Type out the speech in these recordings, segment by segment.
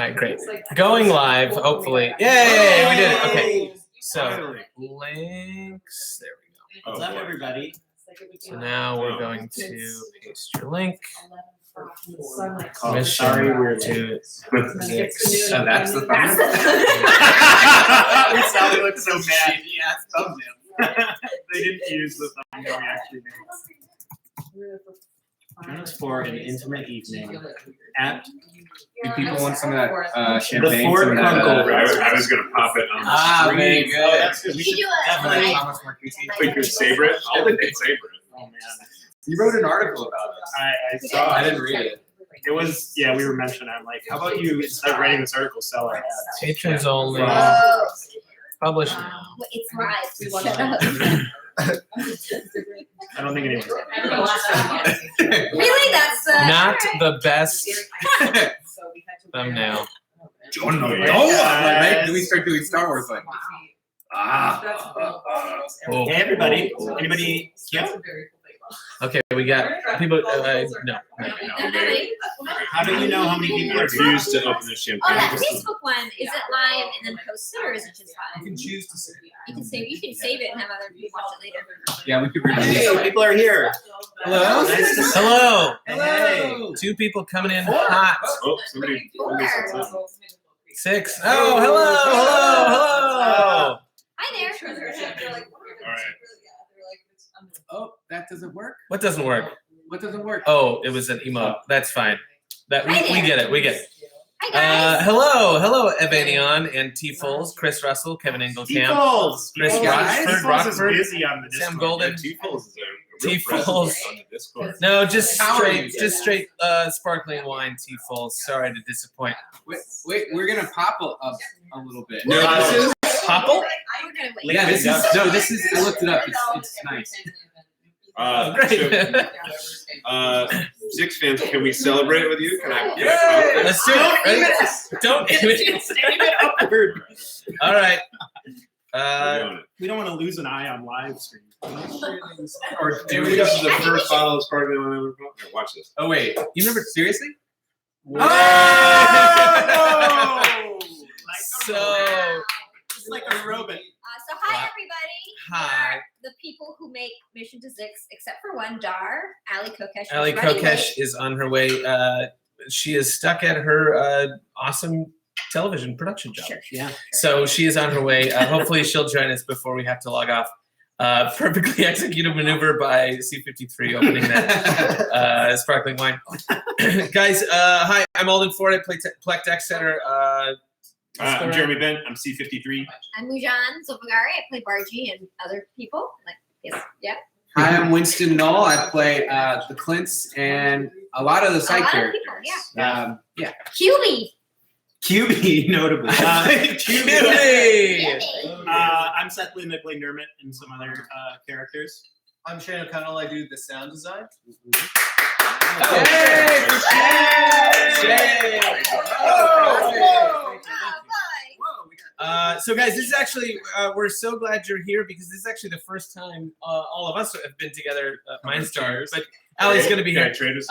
right, great. Going live, hopefully. Yay, we did it. Okay, so links. There we go. What's up, everybody? So now we're going to paste your link. Oh, sorry, we're to Zyxx. Oh, that's the thumbnail. Sally looks so mad. Yeah, thumbnail. They didn't use the thumbnail we actually made. Join us for an intimate evening at. Do people want some of that champagne? The Fort Kunkel. I was going to pop it on the screen. very good. Oh, that's good. We should definitely. How much more juicy? Think you'd savor it? I'll think they'd savor it. Oh man, You wrote an article about it. I saw. I didn't read it. It was we were mentioning. I'm like, how about you instead of writing this article, sell our ads? Patrons only. Oh, Publish now. it's live. Shut up. I don't think anyone's. Really? That's Not the best thumbnail. John, no, Yes. Do we start doing Star Wars like? Oh. Hey, everybody. Anybody? Yep. Okay, we got people. No. How do you know how many people are viewed? Refuse to open the Oh, champagne. that Facebook one, is it live and then posted, or is it just You live? can choose to say. You can save it and have other people watch it later. Yeah, we could read Hey, it. people are here. Hello. Nice to see Hello. Hey. Two people coming in hot. Oh, somebody. Six. Oh, hello. Hi there. All right. Oh, that doesn't work. What doesn't work? What doesn't work? Oh, it was an emote. That's fine. That we get it. We get it. Hi guys. Hello, Evanion and T Foles, Chris Russell, Kevin Engelkamp, T-Foles. Chris T-Foles Rockford, is busy on the Discord. Sam Golden. T-Foles is a T-Foles. real presence on the Discord. No, just How are you? straight sparkling wine, T Foles. Sorry to disappoint. Wait, we're gonna pop a little bit. No, this is. Popple? We're gonna wait. Yeah, this is. No, this is. I looked it up. It's nice. Great. Zyxx fans, can we celebrate with you? Can I? Let's do it. Ready? Don't Upward. All right. We don't want to lose an eye on live stream. Or do we? This is the first bottle of sparkling wine ever bought. Here, watch this. Oh wait, you remember seriously? Oh! So Just like a robot. So hi everybody. Hi. We are the people who make Mission to Zyxx, except for one, Dar, Ali Kokesh. is Ali running Kokesh late. is on her way. She is stuck at her awesome television production job. Sure. Yeah. So she is on her way. Hopefully she'll join us before we have to log off. Perfectly executed maneuver by C53 opening that sparkling wine. Guys, hi, I'm Alden Ford. I play Plek Deck Center. I'm Jeremy Bent. I'm C53. I'm Mujan Zopagari. I play Bargy and other people. Yeah. Hi, I'm Winston Knoll. I play the Clints and a lot of the side lot of characters. people, Yeah. QB. QB, notably. QB! I'm Seth Lynn. I play Nermit and some other characters. I'm Shane O'Connell. I do the sound design. Yay for Shay! So guys, this is actually, we're so glad you're here because this is actually the first time all of us have been together, Mindstar, but Allie's going to be here. This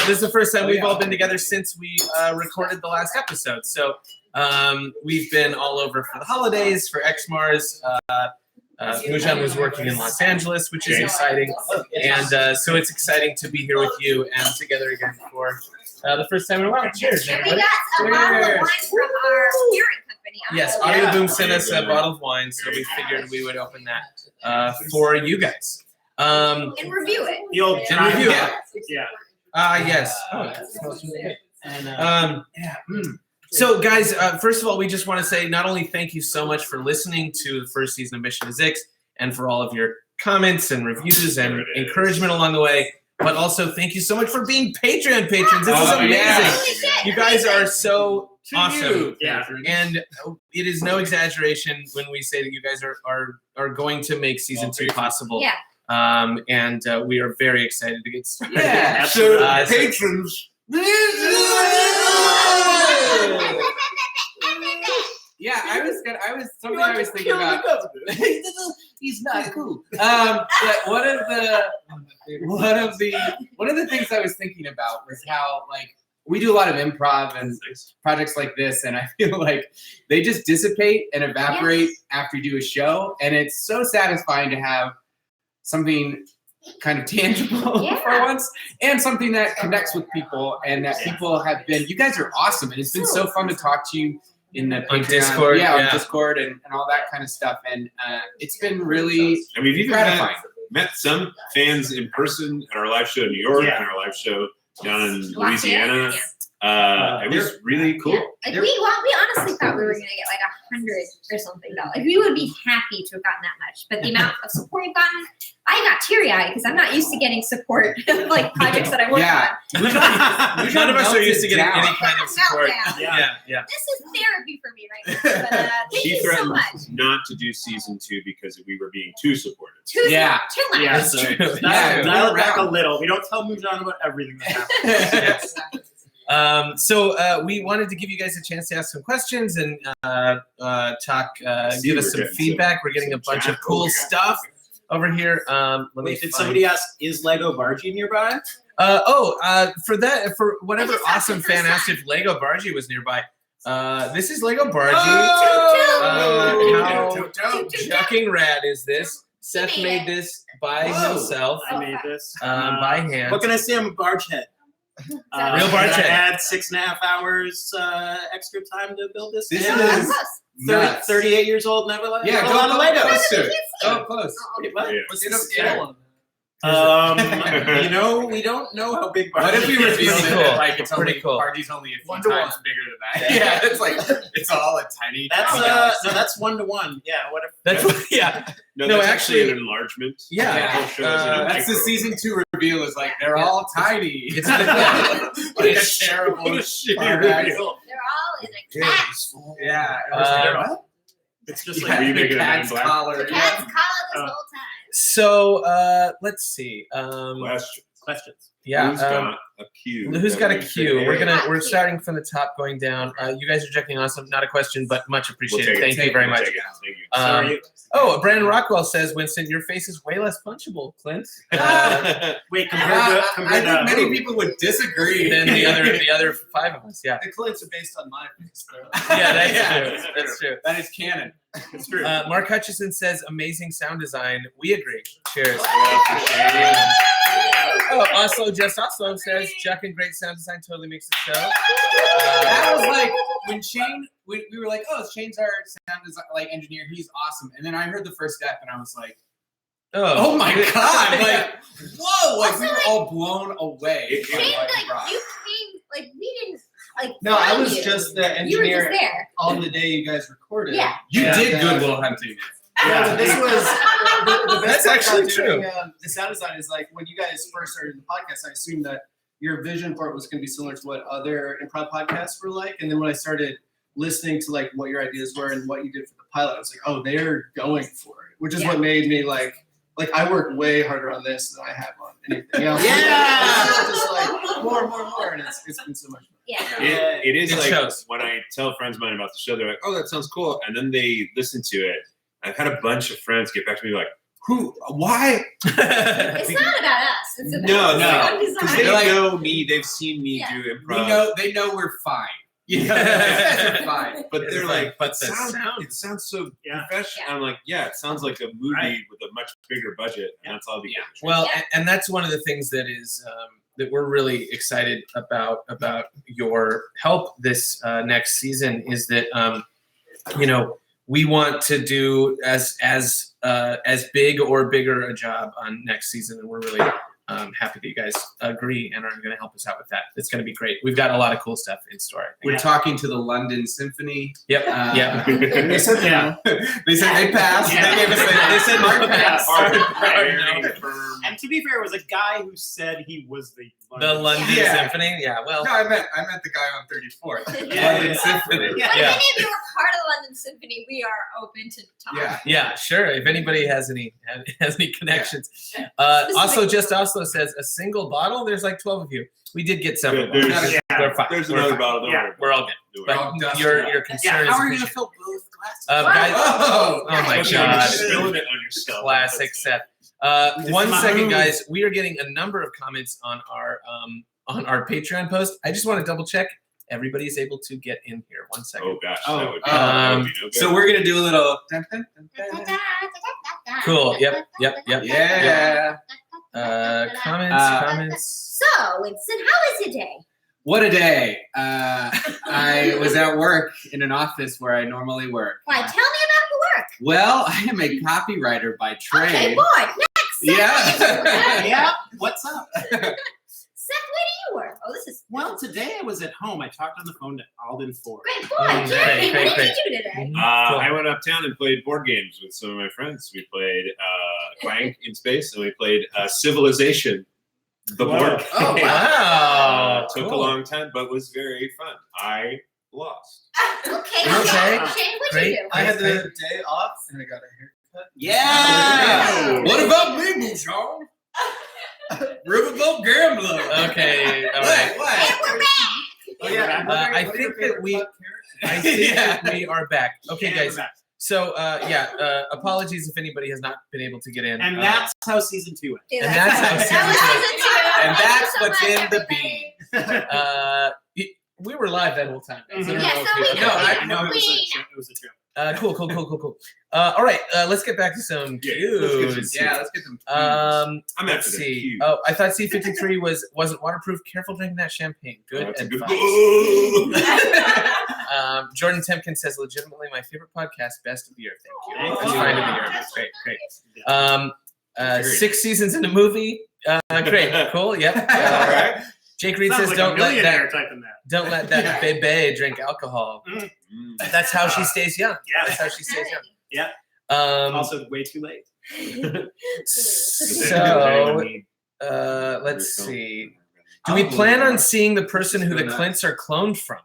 is the first time we've all been together since we recorded the last episode. So we've been all over for the holidays, for Xmars. Mujan was working in Los Angeles, which is exciting. And so it's exciting to be here with you and together again for the first time in a while. Cheers, And we everybody. got a bottle of wine from our parent company. Yes, Audio Boom sent us a bottle of wine, so we figured we would open that for you guys. And review it. The old And review it. Yeah. Yes. And So, guys, first of all, we just want to say not only thank you so much for listening to the first season of Mission to Zyxx and for all of your comments and reviews and encouragement along the way, but also thank you so much for being Patreon patrons. This is amazing. Yeah. You guys are so awesome. Yeah. And it is no exaggeration when we say that you guys are going to make season 2 possible. Yeah. And we are very excited to get started. Yeah. So, patrons. Yeah, I was thinking about. He's not cool. But one of the things I was thinking about was how we do a lot of improv and projects like this, and I feel like they just dissipate and evaporate after you do a show, and it's so satisfying to have something kind of tangible for once, and something that connects with people, and that people have been. You guys are awesome, and it's been so fun to talk to you in the on Discord, on Discord, and all that kind of stuff, and it's been really I mean, we've gratifying. met some fans in person at our live show in New York and our live show down in Louisiana. It was really cool. Like we honestly thought we were gonna get like 100 or something dollars. Like we would be happy to have gotten that much, but the amount of support we've gotten, I got teary-eyed because I'm not used to getting support of like projects that I work on. None of us are used to getting any kind of support. Yeah. This is therapy for me right now. But thank She you so threatened much. not to do season 2 because we were being too supportive. Too much. Yeah, That's true. Dial it back a little. We don't tell Mujan about everything that happens. So we wanted to give you guys a chance to ask some questions and talk, give us some feedback. We're getting a bunch of cool stuff over here. Did somebody ask, is Lego Bargy nearby? For whatever awesome fan asked if Lego Bargy was nearby. This is Lego Bargy. How fucking rad is this? Seth made this by himself. I made this by hand. What can I say? I'm a barge head. Real barge head. I had 6.5 hours extra time to build this. This Yeah. is 38 years old, never left. Yeah, a lot of Legos. Go close. Wait, what? What's the scale? You know, we don't know how big. What if we reveal Pretty it? cool. Like it's Pretty only cool. Bargy's only a few 1 to 1. times bigger than that. Yeah, it's like it's all a tiny. That's tiny no, that's 1-to-1. Yeah, what if? That's yeah. No, No, that's actually- an enlargement. Yeah. The whole show is in a That's the micro. season 2 reveal. Is like they're all tiny. It's like a terrible. What a shitty Bargy. reveal. They're all in a cat's Yeah. It's just Yeah, like the remake it in cat's black. collar. collar this whole time. So let's see. Question. questions. Yeah. Who's got a cue? Who's that got a we cue? can We're starting from the top going down. You guys are checking awesome. Not a question, but much We'll appreciated. take it. Thank you very We'll much. take it. Thank you. Oh, Brandon Rockwell says, Winston, your face is way less punchable, Clint. Wait, I compared think to many people would disagree. than the other 5 of us. Yeah. The clips are based on my face, though. Yeah, that's true. That's true. That is canon. It's true. Mark Hutchison says, amazing sound design. We agree. Cheers. Oh, Oslo says, Chuck and great sound design totally makes the show. That was like when Shane. We were like, oh, Shane's our sound design engineer. He's awesome. And then I heard the first step, and I was like, oh my god! Like, whoa! Like Also, we were like- all blown away. by Shane, what he like brought. you came, like we didn't, like. No, I find was you. just the You were just engineer there. on the day you guys recorded. Yeah. You Yeah. did Goodwill Hunting. Yeah, this was the That's best part actually about true. doing, the sound design is like when you guys first started the podcast, I assumed that your vision for it was going to be similar to what other improv podcasts were like. And then when I started listening to like what your ideas were and what you did for the pilot, I was like, oh, they're going for it, which is what made me like I work way harder on this than I have on anything else. Yeah. It's just like more, and it's been so much fun. Yeah. It is It like shows. when I tell friends of mine about the show, they're like, "Oh, that sounds cool," and then they listen to it. I've had a bunch of friends get back to me like, "Who? Why?" It's not about us. It's about No, sound because design. they They're like- know me. They've seen me Yeah. do improv. They know we're fine. Yeah. We're fine. But It's they're like, but the sound, sound. it sounds so Yeah. professional. Yeah. I'm like, yeah, it sounds like a movie Right. with a much bigger budget, and that's all because Well, Yeah. and that's one of the things that is that we're really excited about your help this next season is that we want to do as big or bigger a job on next season, and we're really happy that you guys agree and are going to help us out with that. It's going to be great. We've got a lot of cool stuff in store. I think. We're talking to the London Symphony. Yep. Yeah. They said They said they passed. Yeah. They gave us they said hard pass. Very firm. And to be fair, it was a guy who said he was the The London Yeah. Symphony. Yeah. Well. No, I meant the guy on 34th. Yeah. London Symphony. Yeah. But Yeah. if any of you are part of the London Symphony, we are open to talk. Yeah. Yeah, sure. If anybody has any connections. Yeah. Also, just Oslo says a single bottle. There's like 12 of you. We did get several. There's- bottles. Yeah. We're fine. There's We're another fine. bottle. Don't Yeah. worry about We're all good. it. But all dusty. your concern Yeah, is how are we appreciated. gonna fill both glasses? Guys, Oh, oh my Especially when you're God. spilling it on yourself. Classic Seth. Just 1 second, move. guys. We are getting a number of comments on on our Patreon post. I just want to double check. Everybody's able to get in here. 1 second. Oh gosh, Oh, that would be, um, no good. So we're gonna do a little. Cool. Yep. Yeah. Comments. So, Winston, how is your day? What a day! I was at work in an office where I normally work. Why, tell me about your work. Well, I am a copywriter by trade. Okay, boy, next. Yeah. Yeah. What's up? Seth, where do you work? Oh, this is Well, today I was at home. I talked on the phone to Alden Ford. great boy, Jeremy. Great. What did you do today? I went uptown and played board games with some of my friends. We played Clank in Space, and we played Civilization, the board game. Oh, wow. Took a Cool. long time, but was very fun. I lost. Okay. Okay. Shane, what'd Great. you do? I had the day off and I got a haircut. Yeah. Wow. What about me, Sean? Riverboat Gambler. Okay. All right. What? And we're back. Oh yeah. I think that we are back. Okay, Yeah, guys. we're back. So apologies if anybody has not been able to get in. And that's how season 2 ends. Yeah, And that's how that was season season two. And Thank you that's so what's much, in the everybody. we were live that whole time. Guys. I don't Yeah, know if so you- we know. No, I know it was We a, it was a joke. Cool. All right, let's get back to some Yeah, let's get cues. some- Let's get some. I'm Let's after the see. cue. Oh, I thought C53 wasn't waterproof. Careful drinking that champagne. Oh, Good that's a good. advice. Jordan Temkin says, legitimately my favorite podcast, Best of the Year. Thank you. Thank That's you. fine of the year. That's great. 6 seasons in a movie. Great. Cool. Yep. Alright. Jake Reed Sounds says, like a don't let millionaire that typing that. don't let that bebe drink alcohol. Mm. That's how she stays young. Yeah. That's how she stays young. Yeah. Also, way too late. So let's see. Do we plan on seeing the person who the Clints are cloned from?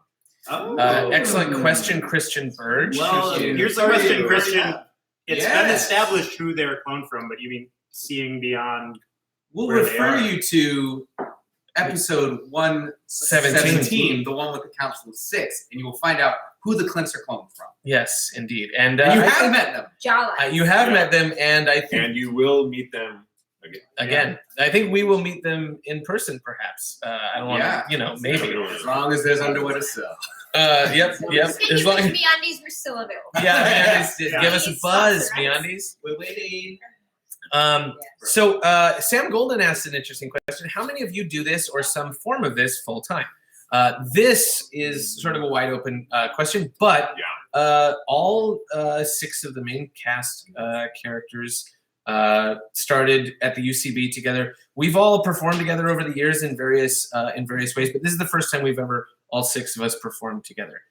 Oh. Excellent question, Christian Burge. Well, Christian. here's the Sorry, question, you Christian. already have. It's Yeah. been established who they're cloned from, but you mean seeing beyond? We'll Where they refer are. you to episode 117, the one with the Council of Six, and you will find out who the Clints are cloned from. Yes, indeed. And And you I have think- met them. Jala. you have Yeah. met them, and I think And you will meet them again. again, I think we will meet them in person, perhaps. I don't want Yeah. to, maybe. As long as there's underwear to sell. Yep. Speaking As of long which, as MeUndies were still available. Meundies, Yeah. give us a Please buzz, sponsor us. Meundies. We're waiting. So Sam Golden asked an interesting question. How many of you do this or some form of this full time? This is sort of a wide open question, but all 6 of the main cast characters started at the UCB together. We've all performed together over the years in various ways, but this is the first time we've ever all 6 of us performed together.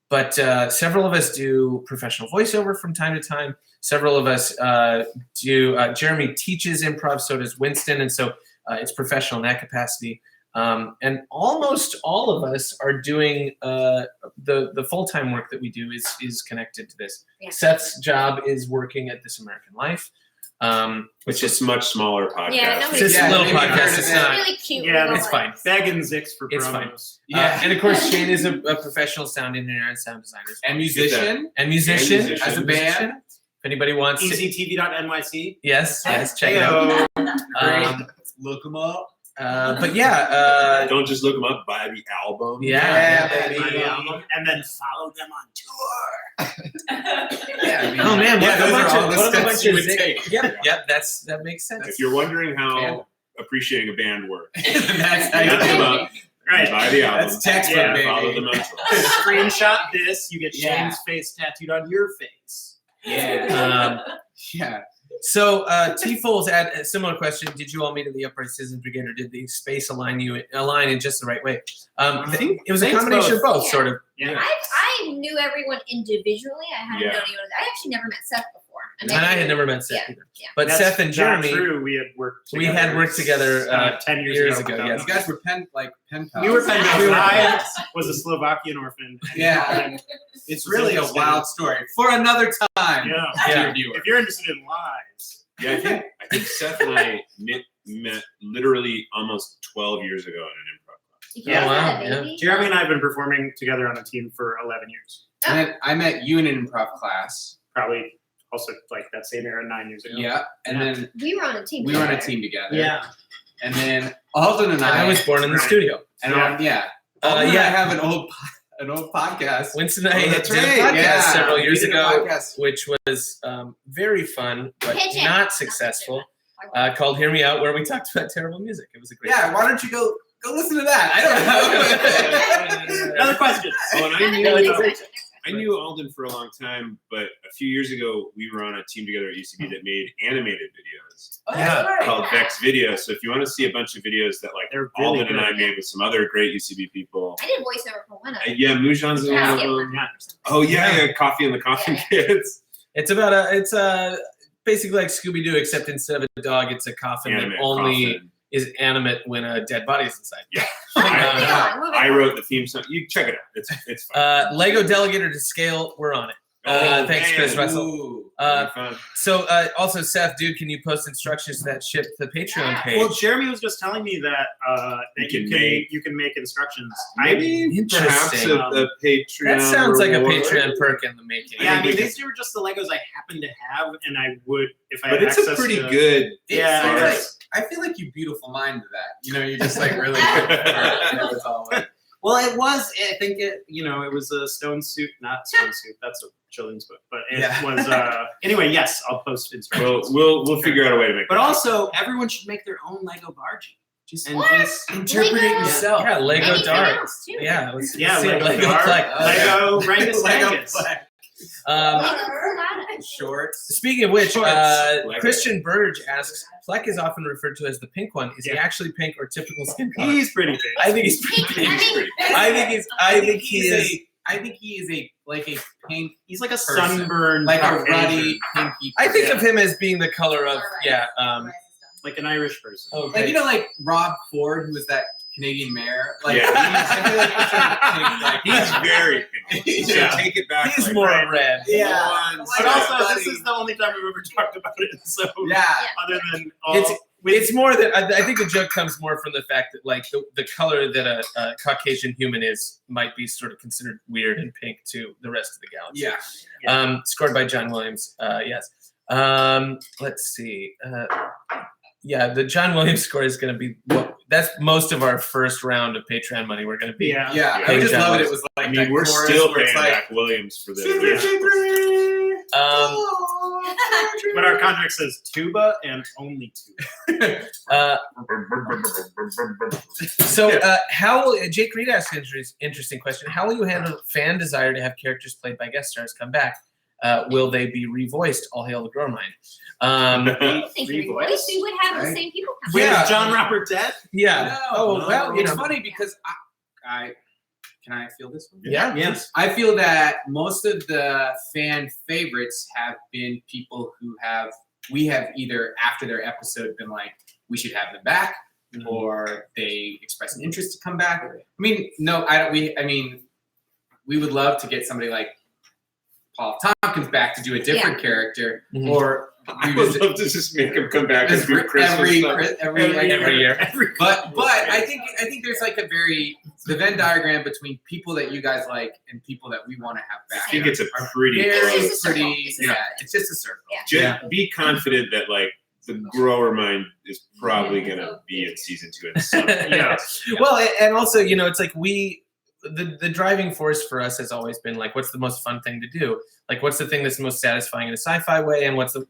But several of us do professional voiceover from time to time. Several of us do. Jeremy teaches improv, so does Winston, and so it's professional in that capacity. And almost all of us are doing the full-time work that we do is connected to this. Yeah. Seth's job is working at This American Life, Which is a much smaller podcast. Yeah, it's nobody- just a little maybe podcast. heard It's of It's it. not. really cute. Yeah, little, It's fine. Bag and Zyxx for It's fine. promos. And of course, Shane is a professional sound engineer and sound designer, And musician. and musician And musician. as a band. If anybody wants, to, EasyTV.nyc. yes, check it out. Heyo. Look them up. But yeah, Don't just look them up. Buy the album. yeah, Yeah, baby. Buy the album, and then follow them on tour. Yeah, I mean, Oh man, yeah, those are all the what a steps bunch you of would Zyxx- take. Yep, that makes sense. If you're wondering how Yeah. appreciating a band works, That's how you look do them it. up. Right. Buy the album. That's textbook, Yeah. baby. Follow them on Twitter. Screenshot this, you get Yeah. Shane's face tattooed on your face. Yeah. Yeah. So T Foles had a similar question. Did you all meet at the Upright Citizens Brigade, or did the space align in just the right way? I think it was a Thanks, combination of both, Yeah. sort of. Yeah. I knew everyone individually. I hadn't Yeah. known anyone. I actually never met Seth before. And I had never met Seth Yeah, either. yeah. But That's Seth and not Jeremy, true. We had worked we together. had worked together 10 years ago. ago, without yes. You guys were pen pals. We were pen pals. We were I was a Slovakian orphan. and Yeah. Alden It's was really a interested wild story for another time. Yeah. Yeah. Dear viewer. If you're interested in lives. Yeah, I think Seth and I met literally almost 12 years ago in an improv class. You Yeah. guys Wow, had a yeah. baby? Jeremy and I have been performing together on a team for 11 years. And then I met you in an improv class. Probably also like that same era 9 years ago. Yeah. And then We were on a team. we were on a together. team together. Yeah. and then Alden and I was born in the studio. And Alden and I have an old podcast. Winston and I that's did a right. podcast several years We did a ago, podcast. which was very fun, but Pitch it. not successful. Called "Hear Me Out," where we talked about terrible music. It was a great. Yeah, why don't you go listen to that? I don't know. Another question. Oh, and No, I knew Alden for a long time, but a few years ago we were on a team together at UCB that made animated videos Oh, that's right. called Vex Video. So if you want to see a bunch of videos that like They're really Alden and I good. made with some other great UCB people. I did voiceover for one of them. Yeah, Mujan's in one of Yeah. them. Oh yeah, Coffee and the Coffin Kids. It's about it's basically like Scooby Doo, except instead of a dog, it's a coffin that Animate only coffin. is animate when a dead body is inside. Yeah. Moving I, on, moving I on. wrote the theme song. You check it out. It's fun. Lego Delegator to Scale, we're on it. Thanks, man. Chris Russell. Ooh. Uh, Fun. So also, Seth, dude, can you post instructions to that ship to the Patreon page? Well, Jeremy was just telling me that you can make instructions. Maybe perhaps Interesting. a Patreon. That sounds like a reward. Patreon perk in the making. Yeah, I mean, these two were just the Legos I happen to have, and I would if I But had it's a access pretty to, good. Yeah, farce. I feel like you beautiful mind to that. You know, you're just like really good. It was all like, Well, it was. I think it was a stone suit, not stone suit. That's a children's book, but it was. Anyway, yes, I'll post instructions. We'll figure out a way to make. But that also, everyone should make their own Lego Bargee. And What? just interpret it Lego. yourself. Yeah, Lego Anything Dart. else, too. Yeah, let's yeah, see Lego, Lego Dart, Fleck. Lego Rangus Lego Angus. Fleck. Um, Shorts. Speaking of which, Shorts. Lego. Christian Burge asks, Fleck is often referred to as the pink one. Is he Yeah. actually pink or typical skin color? He's pretty big. I think he's pretty Pink, pink. I think- I think he is. I think he is a pink, He's like a person. sunburned, like a Caucasian, ruddy pinky. I think person. of him as being the color of like an Irish person. Like like Rob Ford, who was that Canadian mayor. Like Yeah. I feel like he's sort of pink, like He's very pink. Yeah. So take it back. He's like, more right. red. Yeah. But also, this is the only time we've ever talked about it. So Yeah. other than all, It's more that I think the joke comes more from the fact that like the color that a Caucasian human is might be sort of considered weird and pink to the rest of the galaxy. Yeah. Scored by John Williams. Yes. Let's see. Yeah, the John Williams score is going to be. That's most of our first round of Patreon money. We're going to be. yeah. Yeah. Yeah. I just John love it. Williams. It was like I mean, that we're chorus still where it's paying like, back Williams for this. But our contract says tuba and only tuba. So, how will Jake Reed asks an interesting question? How will you handle fan desire to have characters played by guest stars come back? Will they be revoiced? All hail the Grow Mind. I think we would have the Right. same people come. Wait, Yeah. is John Robert dead? Yeah. No, well, it's funny because I can I feel this one? Yeah. Yes. I feel that most of the fan favorites have been people who we have either after their episode been like, we should have them back, or they express an interest to come back. I mean, no, I don't. We would love to get somebody like Paul Tompkins back to do a different character, Mhm. or I would love to just make him come back and just do Christmas every stuff. Every year. But I think there's like a the Venn diagram between people that you guys like and people that we want to have back. I think it's a pretty. Very It's just a circle. pretty. It's a Yeah, it's just a circle. Yeah. Just be confident that like the grower mind is probably gonna be in season 2 in some. Yeah. Well, and also, it's like the driving force for us has always been like, what's the most fun thing to do? Like, what's the thing that's most satisfying in a sci-fi way, and what's the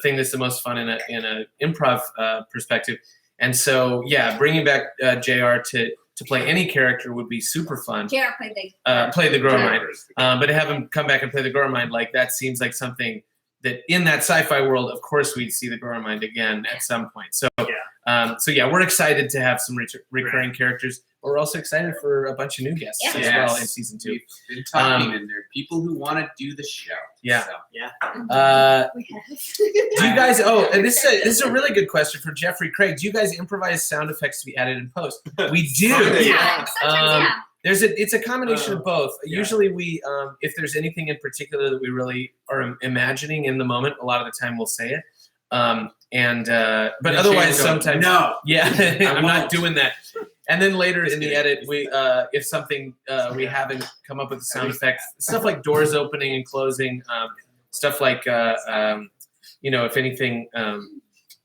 thing that's the most fun in a improv perspective? And so, yeah, bringing back JR to play any character would be super fun. JR played the Play the Grower Mind, but to have him come back and play the Grower Mind, like that seems like something that in that sci-fi world, of course, we'd see the Grower Mind again at some point. So, we're excited to have some recurring characters. We're also excited for a bunch of new guests as well in season 2. We've been talking, and there are people who want to do the show. Yeah. So. Do you guys? Oh, and this is a really good question for Jeffrey Craig. Do you guys improvise sound effects to be added in post? We do. Yeah. Sometimes, It's a combination of both. Usually we, if there's anything in particular that we really are imagining in the moment, a lot of the time we'll say it. But otherwise sometimes no. Yeah, I'm not won't. doing that. And then later in the edit, we if something we haven't come up with a sound effect, stuff like doors opening and closing, stuff like if anything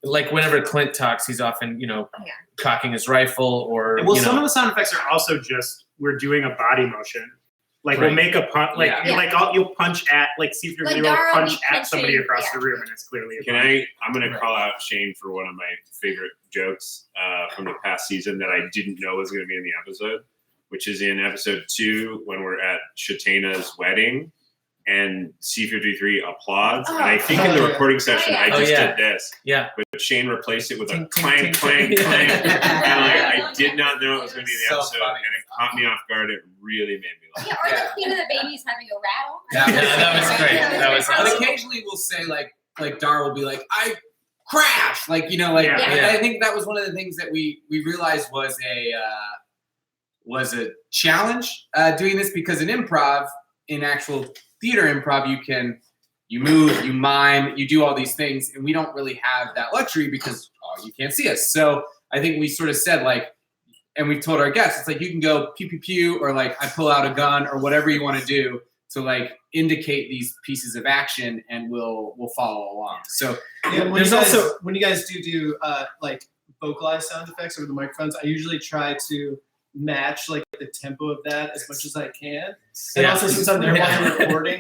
like whenever Clint talks, he's often, cocking his rifle or. Well, some of the sound effects are also just we're doing a body motion. Like we'll make a punch, you'll punch at, see if you're going to punch at somebody across the room, and it's clearly. I'm going to call out Shane for one of my favorite jokes from the past season that I didn't know was going to be in the episode, which is in episode 2 when we're at Shatana's wedding, and C53 applauds, and I think in the recording session I just did this. Yeah. But Shane replaced it with a clang, clang, clang, and I did not know it was going to be in the episode, and it caught me off guard. It really made me laugh. Yeah, or the Queen of the Babies having a rattle. That was great. That was But awesome. occasionally we'll say like Dar will be like, I crashed. I think that was one of the things that we realized was a challenge doing this, because in improv, in actual theater improv, you move, you mime, you do all these things, and we don't really have that luxury because you can't see us. So I think we sort of said and we've told our guests, it's like you can go pew pew pew, or I pull out a gun, or whatever you want to do to indicate these pieces of action, and we'll follow along. So when you guys do vocalized sound effects over the microphones, I usually try to match the tempo of that as much as I can. And also since I'm there while I'm recording,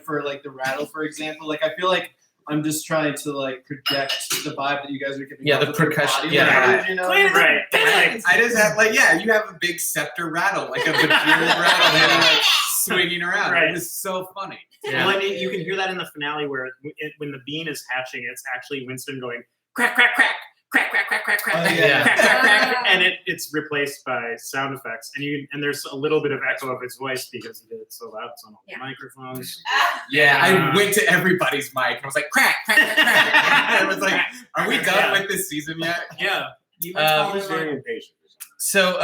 for the rattle, for example, I feel like I'm just trying to project the vibe that you guys are giving. Yeah, the percussion. Yeah, right. I just have you have a big scepter rattle, a bejeweled rattle, swinging around. Right. It was so funny. Yeah. Well, you can hear that in the finale where when the bean is hatching, it's actually Winston going crack, crack, crack. Crack, crack, crack, crack, crack, yeah. crack, crack, crack, and it's replaced by sound effects, and there's a little bit of echo of his voice because he did it so loud. It's on all the microphones. Yeah, I went to everybody's mic and I was like, crack, crack, crack, crack. I was like, are we done with this season yet? Yeah. Very impatient. So,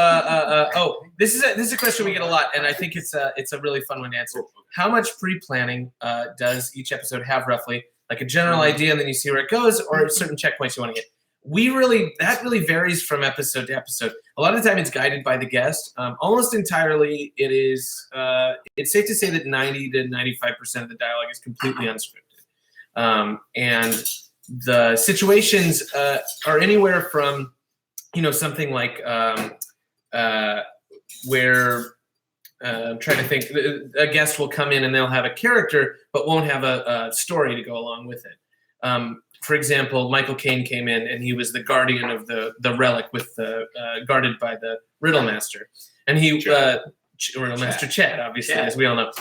this is a question we get a lot, and I think it's a really fun one to answer. How much pre-planning does each episode have, roughly? Like a general idea, and then you see where it goes, or certain checkpoints you want to get? That really varies from episode to episode. A lot of the time it's guided by the guest. Almost entirely it is, it's safe to say that 90 to 95% of the dialogue is completely unscripted. And the situations are anywhere from, something like where, I'm trying to think, a guest will come in and they'll have a character, but won't have a story to go along with it. For example, Michael Caine came in and he was the guardian of the relic with guarded by the Riddle Master, and Riddle Master Chad, obviously, as we all know.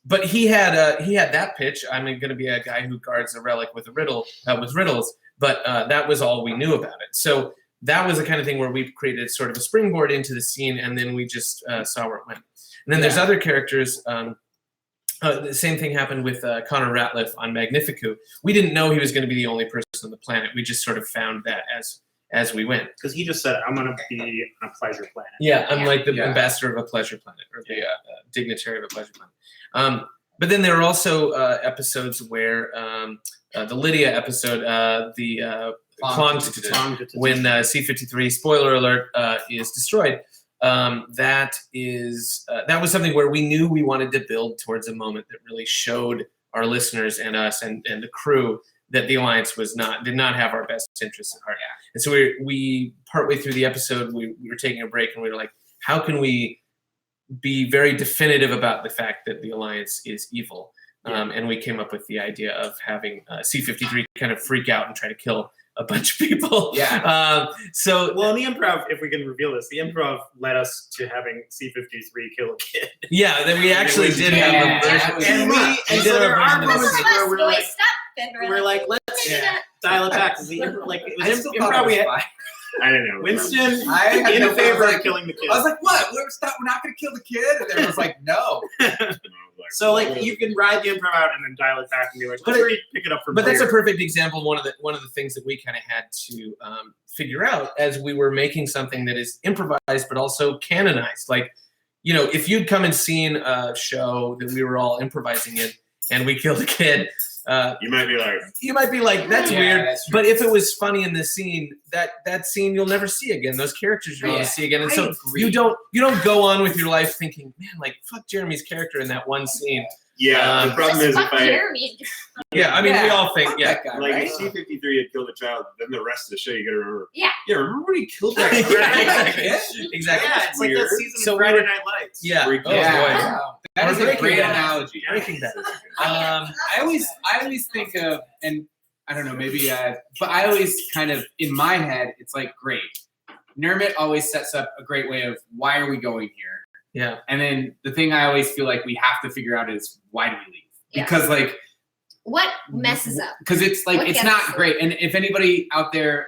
But he had that pitch. I'm going to be a guy who guards a relic with a riddle with riddles, but that was all we knew about it. So that was the kind of thing where we created sort of a springboard into the scene, and then we just saw where it went. And then there's other characters. The same thing happened with Connor Ratliff on Magnifico. We didn't know he was going to be the only person on the planet. We just sort of found that as we went. Because he just said, I'm going to be on a pleasure planet. Yeah, I'm like the ambassador of a pleasure planet, or the dignitary of a pleasure planet. But then there are also episodes where the Lydia episode, the Klong when C-53, spoiler alert, is destroyed. That was something where we knew we wanted to build towards a moment that really showed our listeners and us and the crew that the Alliance did not have our best interests at heart. And so we partway through the episode, we were taking a break and we were like, how can we be very definitive about the fact that the Alliance is evil? And we came up with the idea of having C-53 kind of freak out and try to kill a bunch of people. Yeah. Well, in the improv, if we can reveal this, the improv led us to having C-53 kill a kid. Yeah, then we actually did have a version. And so there are moments where we're like, let's dial it back. It was improv we had. I don't know. Winston I in favor of killing the kid. I was like, what? We're not going to kill the kid? And everyone was like, no. So you can ride the improv out and then dial it back and be like, let's pick it up from But here. that's a perfect example. One of the things that we kind of had to figure out as we were making something that is improvised but also canonized. Like, if you'd come and seen a show that we were all improvising in and we killed a kid, you might be like, that's weird. That's true. But if it was funny in this scene, that scene you'll never see again. Those characters you'll never see again. And so you don't go on with your life thinking, man, like fuck Jeremy's character in that one scene. Yeah, the problem is Fuck if I Jeremy. Yeah, I mean, we all think, yeah. That guy, like right? if C-53 had killed a child, then the rest of the show you gotta remember. Yeah. Yeah, remember when he killed that Right, guy? exactly. Yeah, it's like that Weird. season So of we Friday were- Night Lights. Yeah. Breaking Oh, Yeah. boy. That Or is a Breaking great Bad. analogy. Breaking Bad. I always think of, and I don't know, maybe, but I always kind of, in my head, it's like, great. Nermit always sets up a great way of why are we going here? Yeah. And then the thing I always feel like we have to figure out is why do we leave? Yeah. Because like, What messes up? because it's like, What it's gets not us? great. And if anybody out there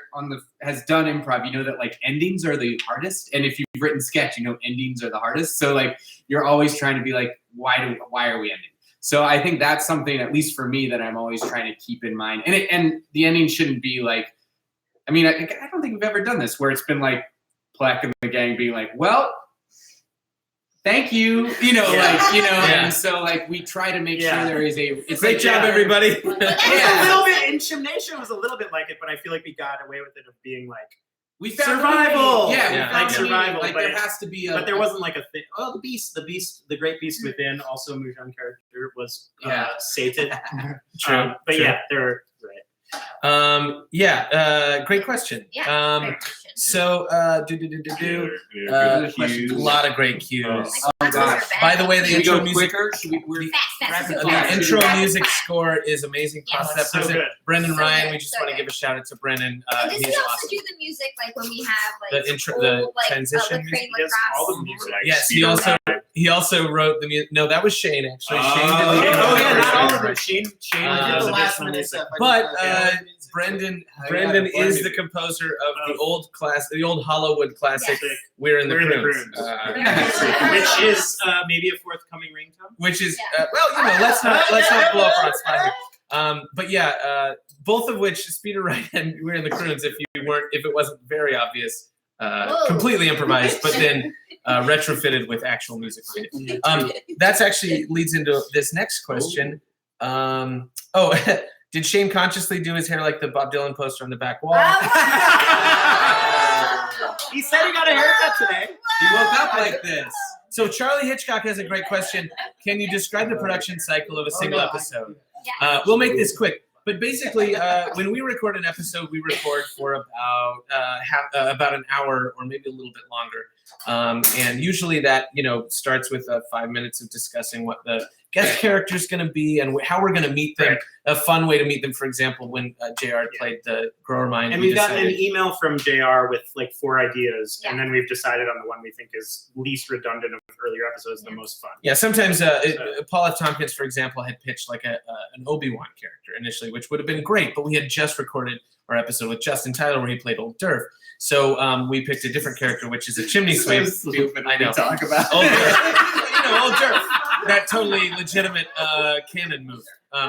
has done improv, you know that like endings are the hardest. And if you've written sketch, you know endings are the hardest. So like, you're always trying to be like, why are we ending? So I think that's something, at least for me, that I'm always trying to keep in mind. And the ending shouldn't be like, I mean, I don't think we've ever done this where it's been like Plaque and the gang being like, well, thank you, Yeah. and so like we try to make Yeah. sure there is a. It's Great like, job, yeah, everybody. But that's Yeah. A little bit in Nation was a little bit like it, but I feel like we got away with it of being like, We found Survival! Yeah, we Yeah. found Like the meaning. survival, Like but there it- has to be a. but there wasn't like a thing. Oh, the great beast within, also Mujan character was Yeah. sated. True. But True. yeah, they're right. Great question. Yeah. Great question. So, questions. a lot of great cues. Like, gosh. are bad. By the way, the Should we intro go music, quicker? Should we? We're, Fast, Rapid the fire. intro Rapid music fire. score is amazing. Yes. Across that So person, good. Brendan So Ryan. good, We just so want to good. give a shout out to Brendan. And does He's he also awesome. do the music like when we have like The intro- old, the like, transition Lacraine music? He does all the lacrosse? music. Yes, he Speeder also Ride. he also wrote the music. No, that was Shane actually. Shane did Oh, the Oh yeah, not all of Right. it. Shane I did does the last additional minute music. stuff. I But did the music. Brendan yeah, is the the composer of the old Hollywood classic Yes. "We're in the We're in the Prunes," Prunes. Which is maybe a forthcoming ringtone. which is Yeah. let's not blow up our own spot here. But yeah, both of which Speeder Ride and "We're in the Prunes," if it wasn't very obvious, Whoa. completely improvised, but then retrofitted with actual music. That's actually leads into this next question. Did Shane consciously do his hair like the Bob Dylan poster on the back wall? He said he got a haircut today. He woke up like this. So Charlie Hitchcock has a great question. Can you describe the production cycle of a single episode? Yeah. We'll make this quick. But basically, when we record an episode, we record for about an hour or maybe a little bit longer. And usually that, starts with 5 minutes of discussing what the guest character is going to be and how we're going to meet them. Right. A fun way to meet them, for example, when JR played the Grower Mind. And we we've gotten an decided- email from JR with like 4 ideas, Yeah. and then we've decided on the one we think is least redundant of earlier episodes, the most fun. Yeah, sometimes Paul F. Tompkins, for example, had pitched like an Obi-Wan character initially, which would have been great, but we had just recorded our episode with Justin Tyler where he played Old Durf. So we picked a different character, which is a chimney sweep. Stupid. I know. Talk about. Old Durf. Old Durf. That totally legitimate canon move.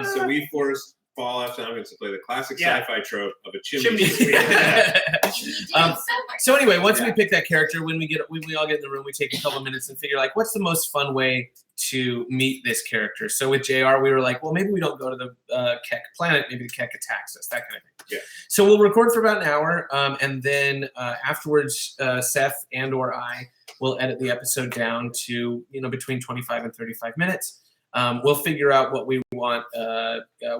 So we forced Paul F. Tompkins to play the classic Yeah. sci-fi trope of a Chimney chimney. sweep. And you did Um, it so much. So anyway, once we pick that character, when we all get in the room, we take a couple minutes and figure like, what's the most fun way to meet this character? So with JR, we were like, well, maybe we don't go to the Keck planet. Maybe the Keck attacks us, that kind of thing. Yeah. So we'll record for about an hour, and then afterwards, Seth and or I will edit the episode down to between 25 and 35 minutes. We'll figure out what we want,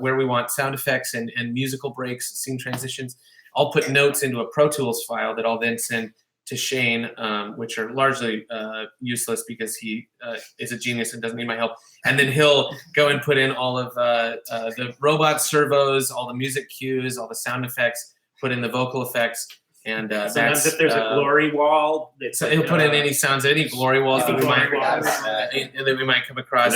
where we want sound effects and musical breaks, scene transitions. I'll put notes into a Pro Tools file that I'll then send to Shane, which are largely useless because he is a genius and doesn't need my help. And then he'll go and put in all of the robot servos, all the music cues, all the sound effects, put in the vocal effects. And Sometimes if there's a glory wall, it's so he'll put in any sounds, any glory walls that we might come across.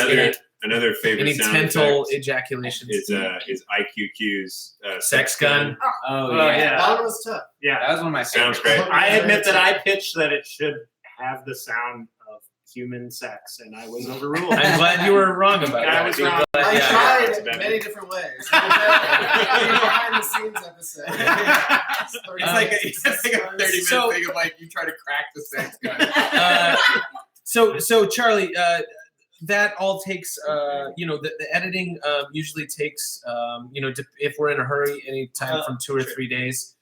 Another favorite Any sound tental effect ejaculations. is IQQ's Sex gun. Oh, Oh, yeah. yeah. That one was tough. Yeah. That was one of my Sounds favorites. great. I admit that I pitched that it should have the sound of human sex, and I was overruled. I'm glad you were wrong about I that. was I'm wrong. glad- I yeah. tried it's it better. many different ways. Behind the scenes episode. It's like a 30-minute So- thing of like you try to crack the sex gun. So Charlie, that all takes, the editing usually takes, if we're in a hurry, any time from 2 or 3 days.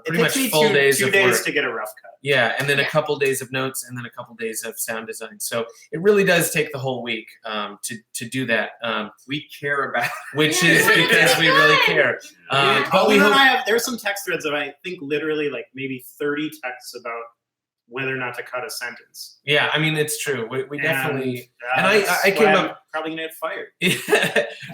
Pretty much full days of work. to get a rough cut. Yeah, and then a couple days of notes, and then a couple days of sound design. So it really does take the whole week to do that. We care about, which is because we really care. But we hope there's some text threads that I think literally like maybe 30 texts about whether or not to cut a sentence. Yeah, I mean it's true. We definitely. And I came up probably gonna get fired.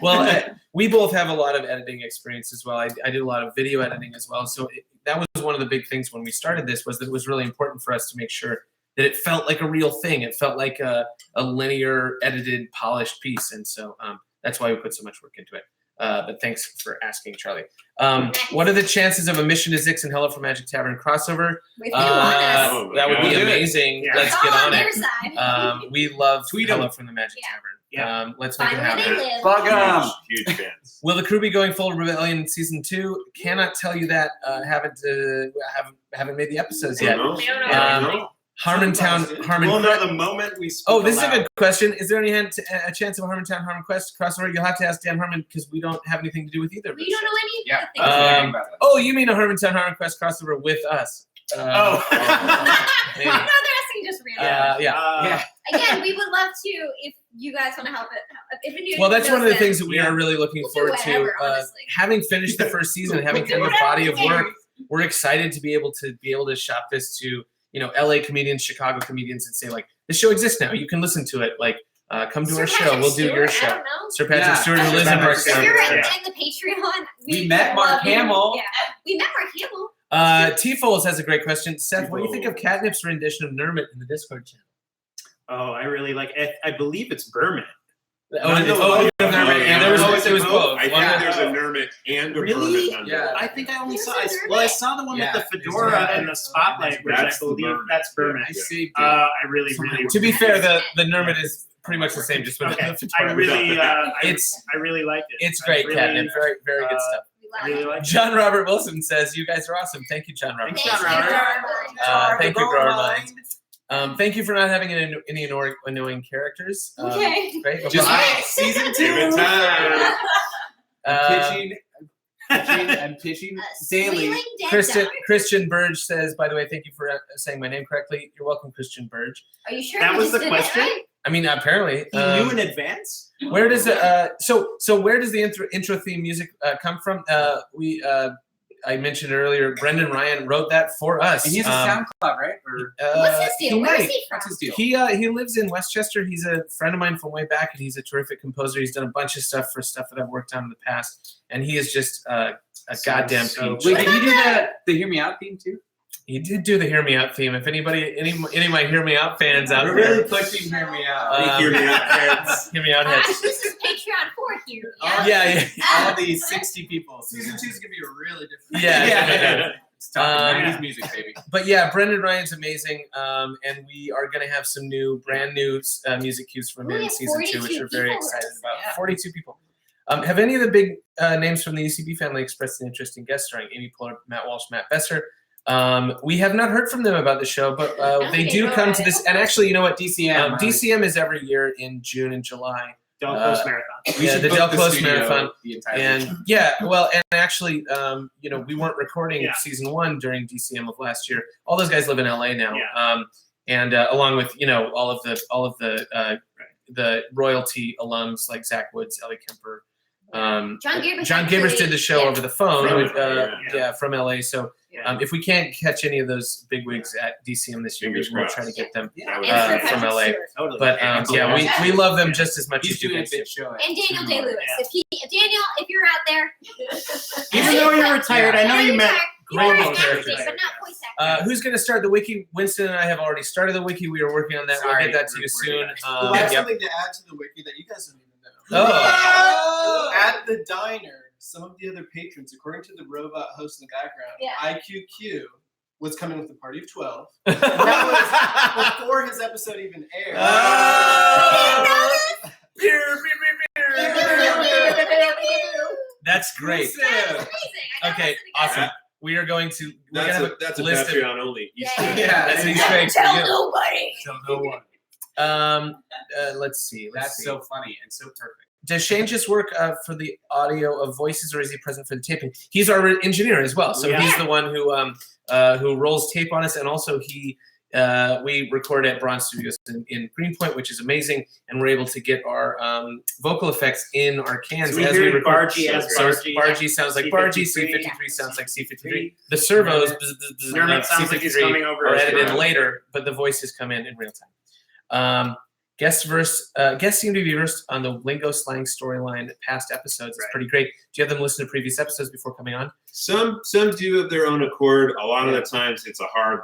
Well, we both have a lot of editing experience as well. I did a lot of video editing as well. So that was one of the big things when we started this, was that it was really important for us to make sure that it felt like a real thing. It felt like a linear, edited, polished piece. And so that's why we put so much work into it. But thanks for asking, Charlie. What are the chances of a Mission to Zyxx and Hello from Magic Tavern crossover? That would be amazing. Yeah. Let's get on it. We love Hello from the Magic Tavern. Yeah. Let's make it happen. Bug 'em. Huge fans. Will the crew be going full Rebellion in season 2? Cannot tell you that. Haven't made the episodes yet. Harmontown, We'll know the moment we speak. Oh, this is a good question. Is there any a chance of Harmontown, Harmon Quest crossover? You'll have to ask Dan Harmon because we don't have anything to do with either of us. We don't know anything. Yeah. Oh, you mean a Harmontown, Harmon Quest crossover with us? No, they're asking just random. Yeah. Again, we would love to if you guys want to help it. Well, that's one of the things that we are really looking forward to. Having finished the first season, having kind of a body of work, we're excited to be able to shop this to LA comedians, Chicago comedians, and say like, this show exists now. You can listen to it. Like, come to our show. We'll do your show. Sir Patrick Stewart, who lives in Mark Hamill. If you're in the Patreon, we met Mark Hamill. Yeah, we met Mark Hamill. T-Foles has a great question. Seth, what do you think of Catnip's rendition of Nermit in the Discord channel? Oh, I really like it. I believe it's Berman. Nermit. There was both. I think there's a Nermit and a Berman. Yeah. I think I only saw. I saw the one with the fedora and the spotlight, which I believe that's Berman. I really. To be fair, the Nermit is pretty much the same, just with the fedora. I really like it. It's great, Catnip. Very, very good stuff. I really like John Robert Wilson says, "You guys are awesome." Thank you, John Robert. Thanks, John Robert. Thank you, Grower Mind. Thank you for not having any annoying characters. Okay. Great. Just season 2. I'm pitching daily. Christian Burge says, by the way, thank you for saying my name correctly. You're welcome, Christian Burge. Are you sure that was the question? Right? I mean, apparently. He knew in advance? Where does so where does the intro theme music come from? I mentioned earlier, Brendan Ryan wrote that for us. And he's a SoundCloud, right? Or, what's his deal? Where is he from? What's his deal? He lives in Westchester. He's a friend of mine from way back, and he's a terrific composer. He's done a bunch of stuff that I've worked on in the past, and he is just a goddamn peach. Wait, did he do the Hear Me Out theme too? He did do the Hear Me Out theme. If any of my Hear Me Out fans out there, really pushing Hear Me Out. Hear Me Out heads. Hear Me Out heads. This is Patreon for Hear Me Out. Yeah. All these 60 people. Season 2 is gonna be really different. Yeah. It's talking 90s music, baby. But yeah, Brendan Ryan's amazing, and we are going to have some brand new music cues from him in season 2, which we're very excited about. Yeah. 42 people. Have any of the big names from the UCB family expressed an interest in guest starring? Amy Poehler, Matt Walsh, Matt Besser. We have not heard from them about the show, but they do come to this. And actually, you know what? DCM. DCM is every year in June and July. Del Close Marathon. Yeah, the Del Close Marathon. And and actually, we weren't recording season 1 during DCM of last year. All those guys live in LA now. Yeah. And along with all of the royalty alums like Zach Woods, Ellie Kemper. John Gabers did the show over the phone from LA. So if we can't catch any of those bigwigs at DCM this year, we'll try to get them from LA. Totally. But we love them just as much as you guys do. And Daniel Day-Lewis. Daniel, if you're out there. Even though you're retired, I know you met global characters. But not voice acting. Who's going to start the wiki? Winston and I have already started the wiki. We are working on that. We'll get that to you soon. I have something to add to the wiki that you guys don't even know. Oh. At the diner, some of the other patrons, according to the robot host in the background, IQQ was coming with a party of 12. That was before his episode even aired. That's great. Okay, awesome. We are going to. That's a Patreon only. That's an Easter egg for you. Tell nobody. Tell no one. Let's see. That's so funny and so perfect. does Shane just work for the audio of voices, or is he present for the taping? He's our engineer as well, so he's the one who rolls tape on us, and also we record at Bronze Studios in Greenpoint, which is amazing, and we're able to get our vocal effects in our cans So we as hear we record. Bargy as So Bargy. Bargy sounds like Bargy, C53 C53 sounds like C53. The servos, Nermit sounds like he's coming over are as edited well. later, but the voices come in real time. Guests seem to be versed on the lingo, slang, storyline, past episodes. It's pretty great. Do you have them listen to previous episodes before coming on? Some do of their own accord. A lot of the times it's a hard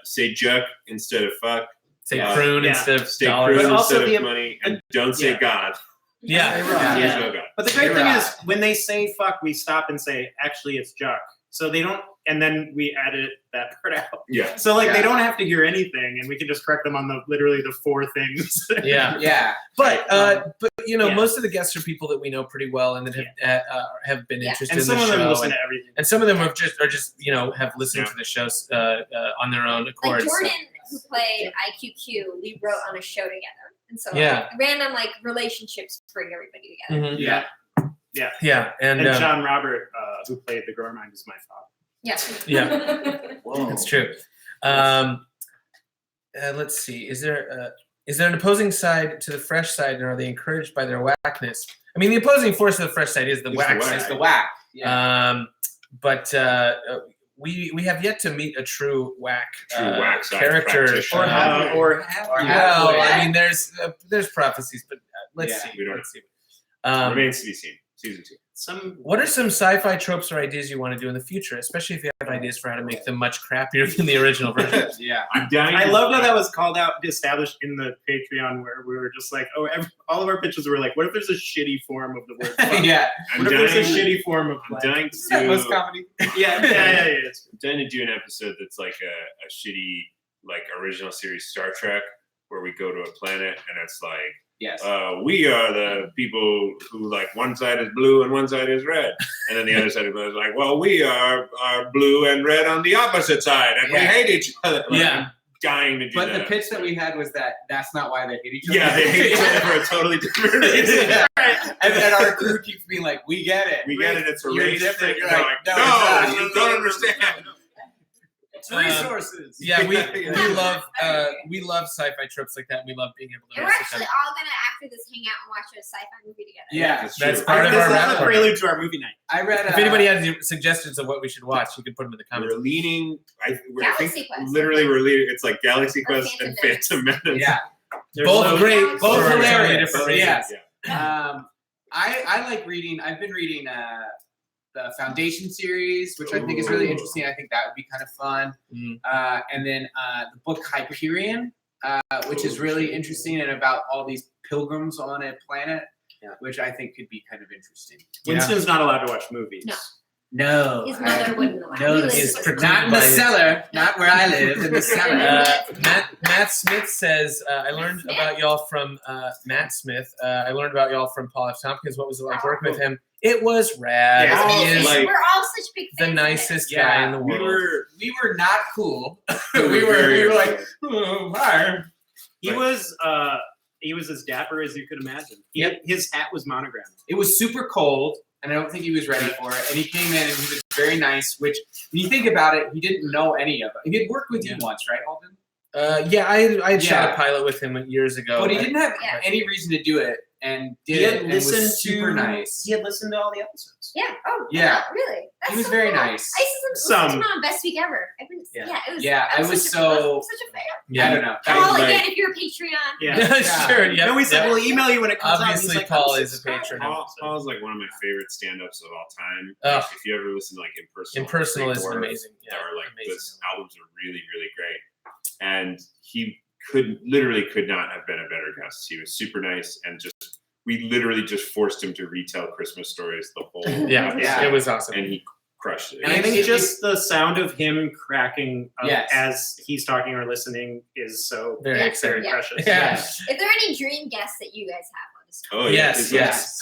say juck instead of fuck. Say croon instead of say dollars. croon But also instead of the- money, and don't say God. Yeah. There's no God. But the great thing is, when they say fuck, we stop and say, actually, it's Juck. So they don't, and then we edit that part out. Yeah. So they don't have to hear anything, and we can just correct them on literally the 4 things. Yeah. But Yeah. most of the guests are people that we know pretty well and that have been interested And in some the of them show. listen to everything. And some of them are just have listened to the shows on their own accord. Like Jordan, who played IQQ, we wrote on a show together, and so random relationships bring everybody together. Mhm. Yeah. Yeah. And John Robert, who played the Gormind, is my father. Yeah. That's true. Let's see. Is there an opposing side to the fresh side, and are they encouraged by their whackness? I mean, the opposing force of the fresh side is the whack. It's the whack. Yeah. But we have yet to meet a true whack side character. practitioner. I mean, there's prophecies, but let's see. We don't Let's see. remains to be seen. Season 2. What are some sci-fi tropes or ideas you want to do in the future, especially if you have ideas for how to make them much crappier than the original version? I'm dying. I love how that was called out, established in the Patreon, where we were just like, all of our pitches were like, what if there's a shitty form of the word fuck? I'm What if there's a dying, shitty form of I'm like, dying to That was do. comedy. yeah. I'm dying to do an episode that's like a shitty original series Star Trek, where we go to a planet and it's like, Yes. we are the people who one side is blue and one side is red, and then the other side is like, well, we are blue and red on the opposite side, and we hate each other. Yeah. Dying to do that. But the pitch that we had was that's not why they hate each other. Yeah, they hate each other for a totally different reason. And our crew keeps being like, we get it. We get it. It's a You're race different. thing. You're They're like, like, no, no, it's not. you don't understand. Resources. Yeah, we love sci-fi tropes like that, and we love being able to And we're mess with actually them. all gonna after this hang out and watch a sci-fi movie together. Yeah, That's part of This our is wrap a party. prelude to our movie night. I read. If anybody has any suggestions of what we should watch, you can put them in the comments. We're leaning. I Galaxy think Quest. literally we're leading. It's like Galaxy Or Quest and Phantom Phantom Menace. Yeah. Both great, both for totally hilarious. different reasons. Yes. I like reading. I've been reading the Foundation series, which I think is really interesting. I think that would be kind of fun. And then the book Hyperion, which is really interesting and about all these pilgrims on a planet, which I think could be kind of interesting. Winston's not allowed to watch movies. No. His mother wouldn't allow. No, He this lives is with not in the cellar. Not where I live. In the cellar. Matt Smith says, I learned about y'all from Matt Smith. I learned about y'all from Paul F. Tompkins. What was it like working with him? It was rad. Yeah, He is we're all such big fans. the of it. nicest guy in the We world. were not cool. We were like, oh, hi. He was as dapper as you could imagine. His hat was monogrammed. It was super cold, and I don't think he was ready for it. And he came in, and he was very nice. Which, when you think about it, he didn't know any of it. He had worked with you once, right, Alden? I had shot a pilot with him years ago. But he didn't have any reason to do it, and did it. And was super nice. He had listened to all the episodes. Yeah. Oh. Yeah. Really? That's He was so very cool. nice. I used to listen to him on Best Week Ever. It was. Yeah, I was such a fan. I don't know. Paul, again, if you're a Patreon. Yeah. Sure. Yeah. And we said we'll email you when it comes out. Obviously, He's like, Paul I'm is a subscribed. patron. Paul's like one of my favorite stand-ups of all time. Ugh. If you ever listen to Impersonal. Impersonal is Dwarf, amazing. Yeah, or amazing. those albums are really, really great. And he literally could not have been a better guest. He was super nice, and we literally just forced him to retell Christmas stories the whole episode. It was awesome. And he crushed it. And I think just the sound of him cracking up Yes. as he's talking or listening is so Very exciting. precious. Yeah. If there are any dream guests that you guys have on episode. Oh yes.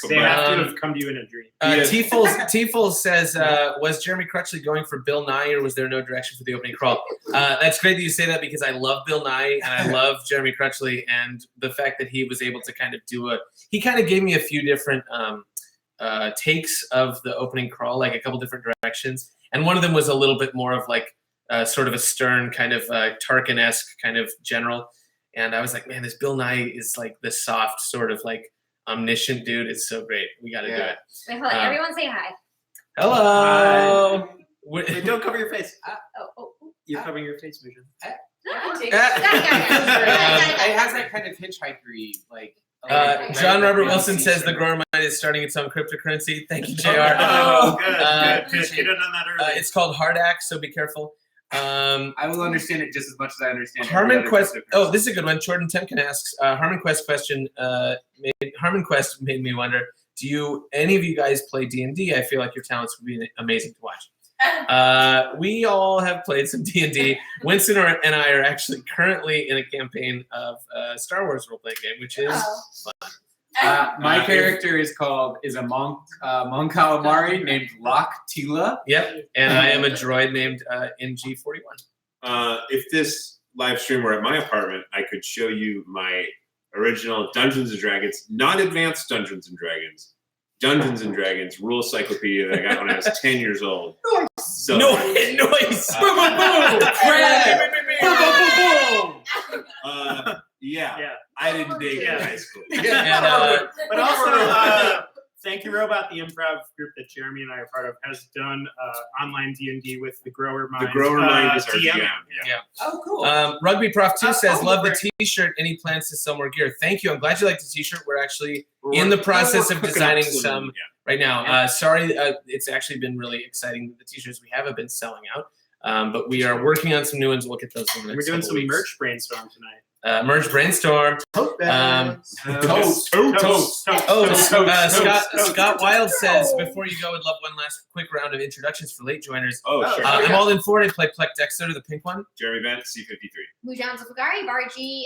They have to have come to you in a dream. T-Foles says, was Jeremy Crutchley going for Bill Nye, or was there no direction for the opening crawl? That's great that you say that, because I love Bill Nye and I love Jeremy Crutchley, and the fact that he was able to kind of he kind of gave me a few different takes of the opening crawl, like a couple different directions, and one of them was a little bit more of like sort of a stern kind of Tarkin-esque kind of general, and I was like, man, this Bill Nye is like the soft sort of like omniscient dude. It's so great. We got to do it. Wait, hold on. Everyone say hi. Hello. Wait, don't cover your face. You're covering your face, Vision. It has that kind of hitchhikery, like. John Robert Wilson says the grower mind is starting its own cryptocurrency. Thank you, JR. Oh, good. Get in on that early. It's called Hard Act, so be careful. I will understand it just as much as I understand Harmon Quest. Oh, this is a good one. Jordan Temkin asks, Harmon Quest question. Harmon Quest made me wonder, do any of you guys play D&D? I feel like your talents would be amazing to watch. We all have played some D&D. Winston and I are actually currently in a campaign of a Star Wars role-playing game, which is fun. My character is a monk calamari named Locke Tila. Yep, and I am a droid named NG41. If this live stream were at my apartment, I could show you my original Dungeons & Dragons, not advanced Dungeons & Dragons, Dungeons & Dragons rule encyclopedia that I got when I was 10 years old. So, noise! Boom, boom, boom! Yeah. I didn't dig in high school. But also, Thank You Robot, the improv group that Jeremy and I are part of, has done online D&D with the Grower Mind. The Grower Mind is our DM. Yeah. Oh, cool. Rugby Prof 2 says, love the T-shirt. Any plans to sell more gear? Thank you. I'm glad you like the T-shirt. We're actually in the process of designing some right now. Sorry, it's actually been really exciting. The T-shirts we haven't been selling out, but we are working on some new ones. We'll get those in the next We're doing some weeks. merch brainstorm tonight. Merge brainstorm. Scott Wild says, before you go, I'd love one last quick round of introductions for late joiners. Oh, sure. I'm all in for it. I play Plek Dexter, the pink one. Jeremy Bent, C53. Mujan Zafagari, Bargy,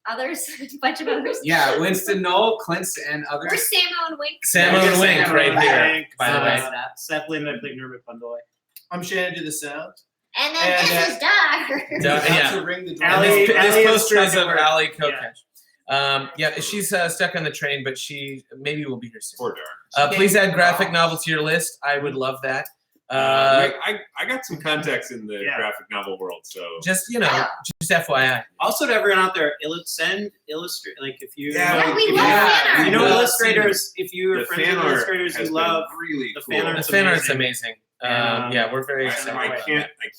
others, a bunch of others. Yeah, Winston Knoll, Clintz, and others. We're Samo and Wink. Samo and Wink right here, by the way. Seth Lynn, I played Nermit Bundoy. I'm Shannon, do the sound. And then this is Doug. To ring the door. This poster is of Allie Kokesh. She's stuck on the train, but she maybe will be here soon. Poor darn. Please add graphic novel to your list. I would love that. I got some contacts in the graphic novel world, so just just FYI. Also, to everyone out there, illustrate like if you illustrators, if you are friends with illustrators, you love really the cool. fan art's amazing. We're very excited. I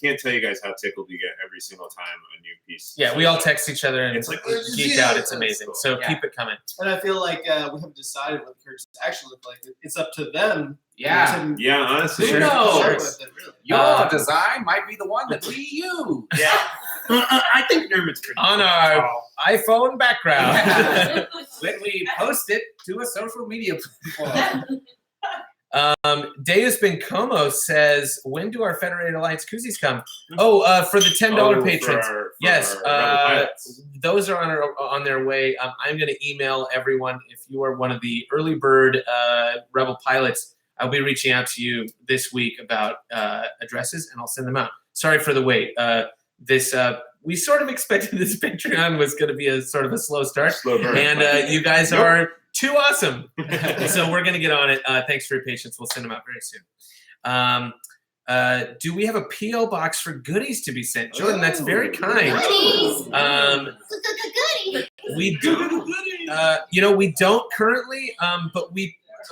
can't tell you guys how tickled we get every single time a new piece. Yeah, we all text each other and it's like geek out. It's amazing. Cool. So keep it coming. And I feel like we haven't decided what the characters actually look like. It's up to them. Yeah. Honestly, who knows? Really. Your design might be the one that we use. Yeah. I think Nermit's pretty on our iPhone background when we post it to a social media platform. Deus Bencomo says, when do our Federated Alliance koozies come? For the $10 patrons. Yes, those are on their way. I'm going to email everyone. If you are one of the early bird Rebel pilots, I'll be reaching out to you this week about addresses, and I'll send them out. Sorry for the wait. We sort of expected this Patreon was going to be a sort of a slow start, and you guys are too awesome. So we're going to get on it. Thanks for your patience. We'll send them out very soon. Do we have a P.O. box for goodies to be sent? Jordan, that's very kind. Goodies. We do. We don't currently, but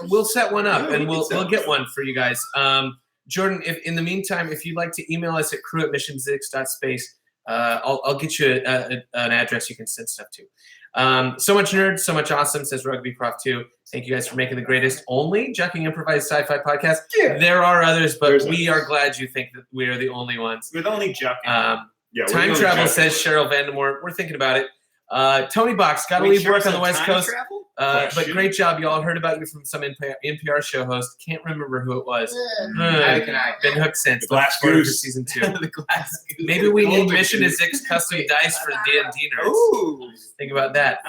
we'll set one up, and we'll get one for you guys. Jordan, if in the meantime, if you'd like to email us at crew@missionzyxx.space, I'll get you an address you can send stuff to. So much nerd, so much awesome, says Rugby Prof 2. Thank you guys for making the greatest only Jucking Improvised Sci-Fi podcast. Yeah. There are others, but we are glad you think that we are the only ones. We're the only Jucking. Time travel, says Cheryl Vandemore. We're thinking about it. Tony Box, gotta leave work on the West Coast. Travel? But great job, y'all. Heard about you from some NPR show host. Can't remember who it was. Been hooked since. The Glass Looking forward to Goose. season 2. The Glass Goose. Maybe we need Golden mission to Goose. Zyxx custom dice for D&D nerds. Ooh. Think about that.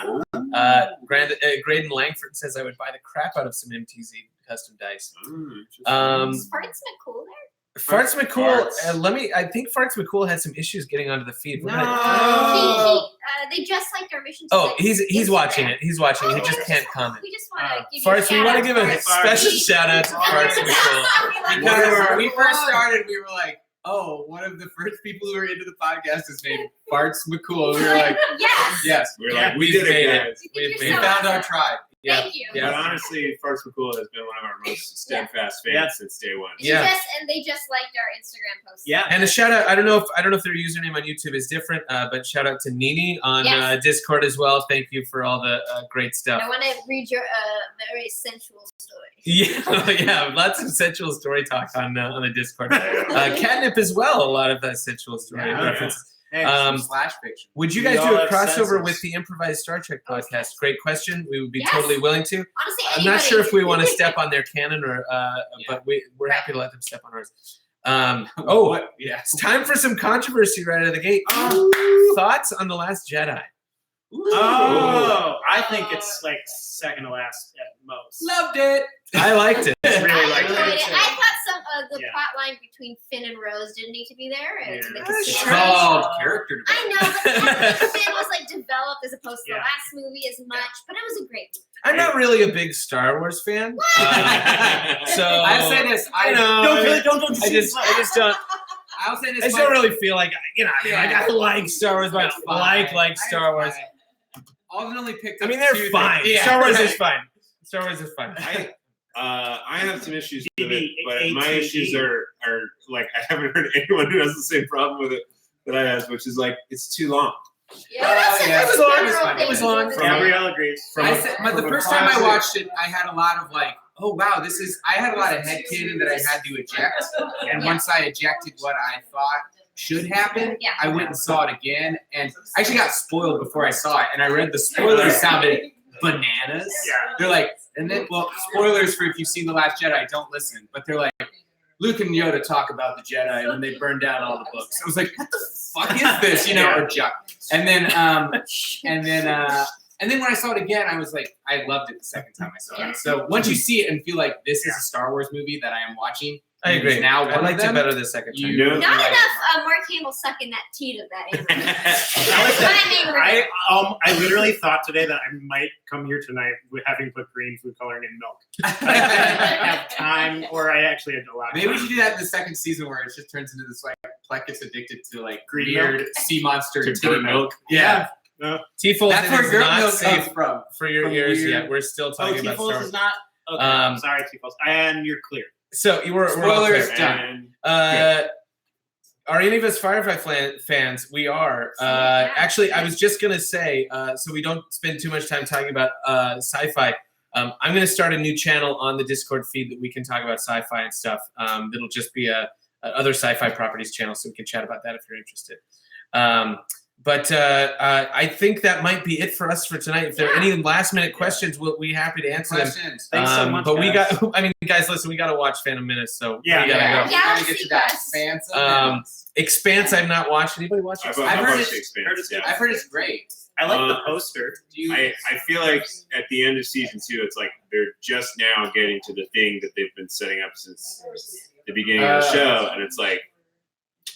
Graydon Langford says I would buy the crap out of some MTZ custom dice. Is Farts McCool there? Farts McCool. Farts. I think Farts McCool had some issues getting onto the feed. We're gonna- They just liked our mission. Oh, he's watching it. He's watching it. He just can't comment. We just want to give Farts, we want to to give a special shout out to Farts McCool. Because when we first started, we were like, oh, one of the first people who were into the podcast is named Farts McCool. We were like, yes. We're like, we We've did made it, it. guys. We've You're made We so it. found our awesome. tribe. Yeah. Thank you. But honestly, Farts McCool has been one of our most steadfast fans since day one. Yeah. They just liked our Instagram posts. Yeah. And a shout out. I don't know if their username on YouTube is different, but shout out to Nini on Discord as well. Thank you for all the great stuff. I want to read your very sensual story. Yeah, lots of sensual story talk on the Discord. Catnip as well. A lot of that sensual story references. Hey, slash fiction. Would you We guys all do a have crossover senses. with the improvised Star Trek podcast? Great question. We would be Yes. totally willing to. Honestly, I'm not sure if we want to step on their canon or, but we're happy to let them step on ours. It's time for some controversy right out of the gate. Thoughts on The Last Jedi? Oh, I think it's like second to last at most. Loved it. I liked it. Really I like enjoyed it. it. I thought some of the Yeah. plot line between Finn and Rose didn't need to be there. It's in the Yeah. casino. Called character I development. know, but Finn was like developed as opposed to the Yeah. last movie as much, but it was a great movie. I'm not really a big Star Wars fan. So I say this. I know. Don't. I just don't. I'll say this. I just don't really feel like I like Star Wars, but I like Star Wars. Alden only picked. I up mean, they're two fine. things. Star Wars is fine. Star Wars is fine. I have some issues with it, but ATV. my issues are like I haven't heard anyone who has the same problem with it that I have, which is like it's too long. Yeah, it was long. It was long. Gabrielle agrees. But the first time I watched it, I had a lot of like, oh wow, this is. I had a lot of headcanon that I had to eject, and once I ejected what I thought should happen, I went and saw it again, and I actually got spoiled before I saw it, and I read the spoilers sounded bananas. Yeah. They're like, and then spoilers for if you've seen The Last Jedi, don't listen, but they're like, Luke and Yoda talk about the Jedi when they burn down all the books. I was like, what the fuck is this? Or Chuck. And then when I saw it again, I was like, I loved it the second time I saw it. So once you see it and feel like this is a Star Wars movie that I am watching, I agree. Now I liked it better the second time. Not enough Mark Hamill sucking that teat of that animal. I literally thought today that I might come here tonight with having put green food coloring in milk. I have time, or I actually had a lot of maybe we time. should do that in the second season where it just turns into this like Plek gets addicted to like Green weird milk? sea monster To titty burnt milk. Yeah. T-Fold That's where is dirt not milk safe comes from. for your From ears weird- yet. We're still talking about Star T-Foles Wars. is not. Okay, sorry, T-Foles. And you're clear. So we're all Spoilers clear. done. Are any of us Firefly fans? We are. Actually, I was just gonna say, so we don't spend too much time talking about sci-fi. I'm gonna start a new channel on the Discord feed that we can talk about sci-fi and stuff. It'll just be a other sci-fi properties channel, so we can chat about that if you're interested. But I think that might be it for us for tonight. If there are any last-minute questions, we'll be happy to answer them. Thanks so much, But we guys. got, I mean, guys, listen, we got to watch Phantom Menace, so Yeah, we gotta go. Gotta get to that Expanse. Expanse, I've not watched. Anybody watch it? I've heard watched it- Expanse, yeah. I've heard it's great. I like the poster. I feel like at the end of season 2, it's like they're just now getting to the thing that they've been setting up since the beginning of the show, and it's like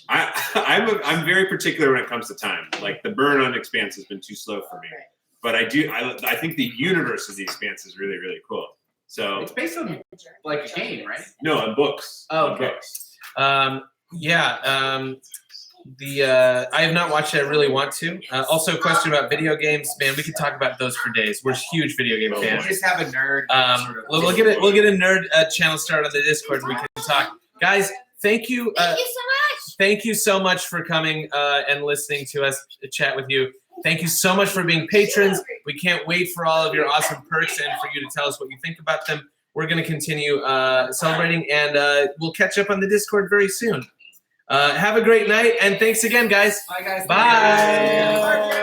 I'm very particular when it comes to time. Like the burn on Expanse has been too slow for me, but I think the universe of the Expanse is really really cool. So It's based on like a game, right? no, on books. Oh, On okay. books. I have not watched it. I really want to. Also, a question about video games. Man, we could talk about those for days. We're huge video game We'll fans. just have a nerd. We'll get a nerd channel started on the Discord, and we can talk. Guys, thank you. Thank you so much. Thank you so much for coming and listening to us chat with you. Thank you so much for being patrons. We can't wait for all of your awesome perks and for you to tell us what you think about them. We're going to continue celebrating, and we'll catch up on the Discord very soon. Have a great night, and thanks again, guys. Bye, guys. Bye.